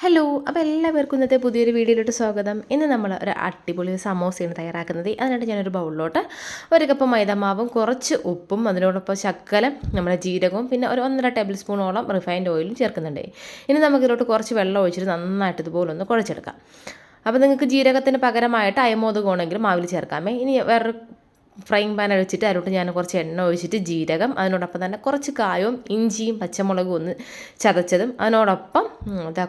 Hello, അപ്പോൾ എല്ലാവർക്കും ഇന്നത്തെ പുതിയൊരു വീഡിയോയിലോട്ട് സ്വാഗതം. ഇന്ന് നമ്മൾ ഒരു അടിപൊളി സമോസയാണ് തയ്യാറാക്കുന്നത്. അതിനായിട്ട് ഞാനൊരു ബൗളിലോട്ട് 1 കപ്പ് മൈദമാവും കുറച്ച് ഉപ്പും അതിനോടൊപ്പം ശകലം നമ്മുടെ ജീരകവും പിന്നെ ഒരു 1.5 ടേബിൾ സ്പൂണോളം റിഫൈൻഡ് ഓയിലും ചേർക്കുന്നുണ്ട്. ഇനി നമുക്കിതിലോട്ട് കുറച്ച് വെള്ളം ഒഴിച്ചിട്ട് നന്നായിട്ട് ഇതുപോലെ ഒന്ന് കുഴച്ചെടുക്കാം. അപ്പോൾ നിങ്ങൾക്ക് ജീരകത്തിന് പകരമായിട്ട് അയമോദകമാണെങ്കിലും മാവിൽ ചേർക്കാമേ. ഇനി വേറൊരു ഫ്രൈങ് പാൻ ഒഴിച്ചിട്ട് അതിലോട്ട് ഞാൻ കുറച്ച് എണ്ണ ഒഴിച്ചിട്ട് ജീരകം, അതിനോടൊപ്പം തന്നെ കുറച്ച് കായവും ഇഞ്ചിയും പച്ചമുളകും ഒന്ന് ചതച്ചതും, അതിനോടൊപ്പം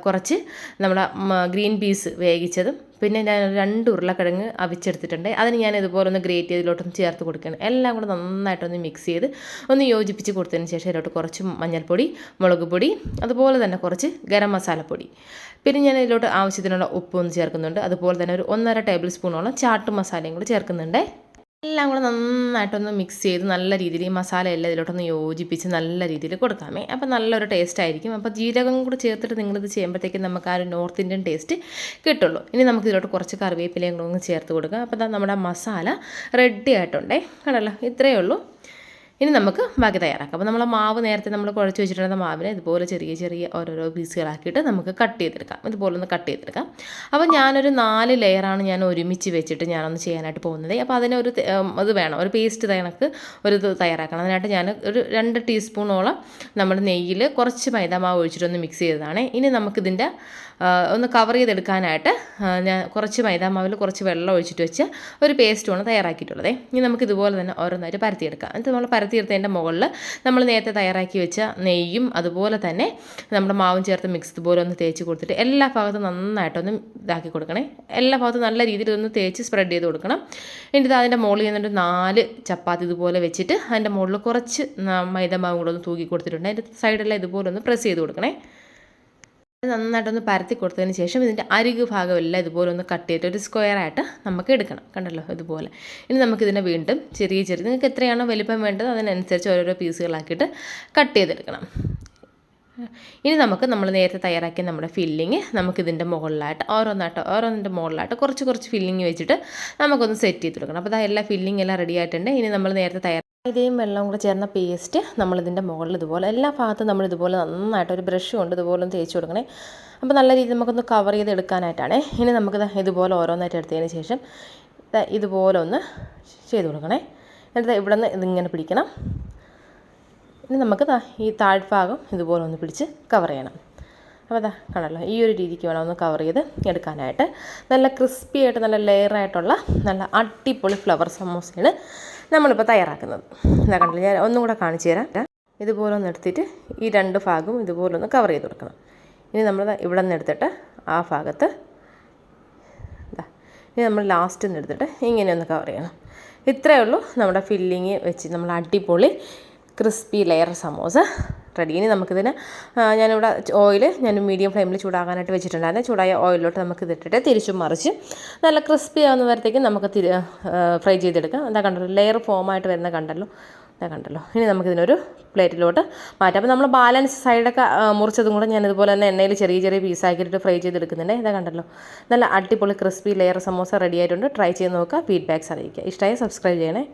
കുറച്ച് നമ്മുടെ ഗ്രീൻ പീസ് വേവിച്ചതും, പിന്നെ ഞാൻ 2 ഉരുളക്കിഴങ്ങ് അവിച്ചെടുത്തിട്ടുണ്ട്. അതിന് ഞാൻ ഇതുപോലെ ഒന്ന് ഗ്രേറ്റ് ചെയ്തിലോട്ടൊന്ന് ചേർത്ത് കൊടുക്കുകയാണ്. എല്ലാം കൂടെ നന്നായിട്ടൊന്ന് മിക്സ് ചെയ്ത് ഒന്ന് യോജിപ്പിച്ച് കൊടുത്തതിന് ശേഷം ഇതിലോട്ട് കുറച്ച് മഞ്ഞൾപ്പൊടി, മുളക് പൊടി, അതുപോലെ തന്നെ കുറച്ച് ഗരം മസാലപ്പൊടി, പിന്നെ ഞാൻ ഇതിലോട്ട് ആവശ്യത്തിനുള്ള ഉപ്പൊന്ന് ചേർക്കുന്നുണ്ട്. അതുപോലെ തന്നെ ഒരു 1.5 ടേബിൾ സ്പൂണോളം ചാട്ട് മസാലയും കൂടി ചേർക്കുന്നുണ്ട്. എല്ലാം കൂടെ നന്നായിട്ടൊന്ന് മിക്സ് ചെയ്ത് നല്ല രീതിയിൽ ഈ മസാല എല്ലാം ഇതിലോട്ടൊന്ന് യോജിപ്പിച്ച് നല്ല രീതിയിൽ കൊടുക്കാമേ. അപ്പോൾ നല്ലൊരു ടേസ്റ്റ് ആയിരിക്കും. അപ്പോൾ ജീരകം കൂടി ചേർത്തിട്ട് നിങ്ങളിത് ചെയ്യുമ്പോഴത്തേക്കും നമുക്ക് ആ ഒരു നോർത്ത് ഇന്ത്യൻ ടേസ്റ്റ് കിട്ടുള്ളൂ. ഇനി നമുക്ക് ഇതിലോട്ട് കുറച്ച് കറിവേപ്പിലയും കൂടെ ഒന്ന് ചേർത്ത് കൊടുക്കാം. അപ്പോൾ നമ്മുടെ മസാല റെഡി ആയിട്ടുണ്ടേ. കണ്ടല്ലോ, ഇത്രയേ ഉള്ളൂ. ഇനി നമുക്ക് ബാക്കി തയ്യാറാക്കാം. അപ്പോൾ നമ്മൾ മാവ് നേരത്തെ നമ്മൾ കുഴച്ച് വെച്ചിട്ടുള്ള മാവിനെ ഇതുപോലെ ചെറിയ ചെറിയ ഓരോരോ പീസുകളാക്കിയിട്ട് നമുക്ക് കട്ട് ചെയ്തെടുക്കാം. ഇതുപോലെ ഒന്ന് കട്ട് ചെയ്തെടുക്കാം. അപ്പോൾ ഞാനൊരു 4 ലെയറാണ് ഞാൻ ഒരുമിച്ച് വെച്ചിട്ട് ഞാനൊന്ന് ചെയ്യാനായിട്ട് പോകുന്നത്. അപ്പോൾ അതിനൊരു ഇത് വേണം, ഒരു പേസ്റ്റ് കണക്ക് ഒരു ഇത് തയ്യാറാക്കണം. അതിനായിട്ട് ഞാൻ ഒരു 2 ടീസ്പൂണോളം നമ്മുടെ നെയ്യിൽ കുറച്ച് മൈദാമാവ് ഒഴിച്ചിട്ടൊന്ന് മിക്സ് ചെയ്തതാണ്. ഇനി നമുക്കിതിൻ്റെ ഒന്ന് കവർ ചെയ്തെടുക്കാനായിട്ട് ഞാൻ കുറച്ച് മൈദാമാവിൽ കുറച്ച് വെള്ളം ഒഴിച്ചിട്ട് വെച്ച് ഒരു പേസ്റ്റുമാണ് തയ്യാറാക്കിയിട്ടുള്ളത്. ഇനി നമുക്ക് ഇതുപോലെ തന്നെ ഓരോന്നായിട്ട് പരത്തിയെടുക്കാം. എന്നിട്ട് നമ്മൾ പരത്തിയെടുത്തതിൻ്റെ മുകളിൽ നമ്മൾ നേരത്തെ തയ്യാറാക്കി വെച്ച നെയ്യും അതുപോലെ തന്നെ നമ്മുടെ മാവും ചേർത്ത് മിക്സ് ഇതുപോലെ ഒന്ന് തേച്ച് കൊടുത്തിട്ട് എല്ലാ ഭാഗത്തും നന്നായിട്ടൊന്ന് ഇതാക്കി കൊടുക്കണേ. എല്ലാ ഭാഗത്തും നല്ല രീതിയിൽ ഒന്ന് തേച്ച് സ്പ്രെഡ് ചെയ്ത് കൊടുക്കണം. എന്നിട്ട് അതിൻ്റെ മുകളിൽ നിന്നിട്ട് 4 ചപ്പാത്തി ഇതുപോലെ വെച്ചിട്ട് അതിൻ്റെ മുകളിൽ കുറച്ച് മൈദാമാവും കൂടെ ഒന്ന് തൂക്കി കൊടുത്തിട്ടുണ്ട്. അതിൻ്റെ സൈഡെല്ലാം ഇതുപോലെ ഒന്ന് പ്രസ് ചെയ്ത് കൊടുക്കണേ. നന്നായിട്ടൊന്ന് പരത്തി കൊടുത്തതിന് ശേഷം ഇതിൻ്റെ അരികു ഭാഗമെല്ലാം ഇതുപോലെ ഒന്ന് കട്ട് ചെയ്തിട്ട് ഒരു സ്ക്വയറായിട്ട് നമുക്ക് എടുക്കണം. കണ്ടല്ലോ, ഇതുപോലെ. ഇനി നമുക്കിതിനെ വീണ്ടും ചെറിയ നിങ്ങൾക്ക് എത്രയാണോ വലിപ്പം വേണ്ടത് അതിനനുസരിച്ച് ഓരോരോ പീസുകളാക്കിയിട്ട് കട്ട് ചെയ്തെടുക്കണം. ഇനി നമ്മൾ നേരത്തെ തയ്യാറാക്കിയ നമ്മുടെ ഫില്ലിങ് നമുക്കിതിൻ്റെ മുകളിലായിട്ട് ഓരോന്നിൻ്റെ മുകളിലായിട്ട് കുറച്ച് ഫില്ലിങ് വെച്ചിട്ട് നമുക്കൊന്ന് സെറ്റ് ചെയ്ത് കൊടുക്കണം. അപ്പോൾ എല്ലാ ഫില്ലിങ് എല്ലാം റെഡി ആയിട്ടുണ്ട്. ഇനി നമ്മൾ നേരത്തെ ഇതേയും വെള്ളവും കൂടെ ചേർന്ന പേസ്റ്റ് നമ്മളിതിൻ്റെ മുകളിൽ ഇതുപോലെ എല്ലാ ഭാഗത്തും നമ്മളിതുപോലെ നന്നായിട്ട് ഒരു ബ്രഷ് കൊണ്ട് ഇതുപോലെ ഒന്ന് തേച്ച് കൊടുക്കണേ. അപ്പോൾ നല്ല രീതിയിൽ നമുക്കൊന്ന് കവർ ചെയ്ത് എടുക്കാനായിട്ടാണ്. ഇനി നമുക്കിത് ഇതുപോലെ ഓരോന്നായിട്ട് എടുത്തതിന് ശേഷം ഇതുപോലെ ഒന്ന് ചെയ്ത് കൊടുക്കണേ. എന്നിട്ട് ഇവിടെ നിന്ന് ഇതിങ്ങനെ പിടിക്കണം. ഇനി നമുക്ക് ഈ താഴ്ഭാഗം ഇതുപോലെ ഒന്ന് പിടിച്ച് കവർ ചെയ്യണം. അപ്പോൾ കാണല്ലോ, ഈ ഒരു രീതിക്ക് വേണം ഒന്ന് കവർ ചെയ്ത് എടുക്കാനായിട്ട്. നല്ല ക്രിസ്പി ആയിട്ട് നല്ല ലെയറായിട്ടുള്ള നല്ല അടിപൊളി ഫ്ലവർ സമോസയാണ് നമ്മളിപ്പോൾ തയ്യാറാക്കുന്നത്. കണ്ടല്ലോ, ഞാൻ ഒന്നും കൂടെ കാണിച്ചു തരാം. ഇതുപോലെ ഒന്ന് എടുത്തിട്ട് ഈ 2 ഭാഗവും ഇതുപോലെ ഒന്ന് കവർ ചെയ്ത് കൊടുക്കണം. ഇനി നമ്മൾ ഇവിടെ നിന്ന് എടുത്തിട്ട് ആ ഭാഗത്ത് ഇനി നമ്മൾ ലാസ്റ്റ് നിന്ന് എടുത്തിട്ട് ഇങ്ങനെ ഒന്ന് കവർ ചെയ്യണം. ഇത്രയേ ഉള്ളൂ നമ്മുടെ ഫില്ലിങ് വെച്ച് നമ്മൾ അടിപൊളി ക്രിസ്പി ലെയർ സമോസ റെഡി. ഇനി നമുക്കിതിന് ഞാനിവിടെ ഞാൻ മീഡിയം ഫ്ലെയിമിൽ ചൂടാകാനായിട്ട് വെച്ചിട്ടുണ്ടായിരുന്നു. ചൂടായ ഓയിലോട്ട് നമുക്കിതിട്ടിട്ട് തിരിച്ചും മറിച്ച് നല്ല ക്രിസ്പി ആവുന്ന വരത്തേക്കും നമുക്ക് ഫ്രൈ ചെയ്തെടുക്കാം. കണ്ടല്ലോ, ലെയർ ഫോമായിട്ട് വരുന്ന കണ്ടല്ലോ. ഇനി നമുക്കിതിനൊരു പ്ലേറ്റിലോട്ട് മാറ്റാം. അപ്പോൾ നമ്മൾ ബാലൻസ് സൈഡൊക്കെ മുറിച്ചതും കൂടെ ഞാൻ ഇതുപോലെ തന്നെ എണ്ണയിൽ ചെറിയ പീസാക്കിയിട്ട് ഫ്രൈ ചെയ്തെടുക്കുന്നുണ്ട്. കണ്ടല്ലോ, നല്ല അടിപൊളി ക്രിസ്പി ലെയർ സമോസ റെഡി ആയിട്ടുണ്ട്. ട്രൈ ചെയ്ത് നോക്കുക, ഫീഡ്ബാക്ക്സ് അറിയിക്കുക. ഇഷ്ടമായി സബ്സ്ക്രൈബ് ചെയ്യണേ.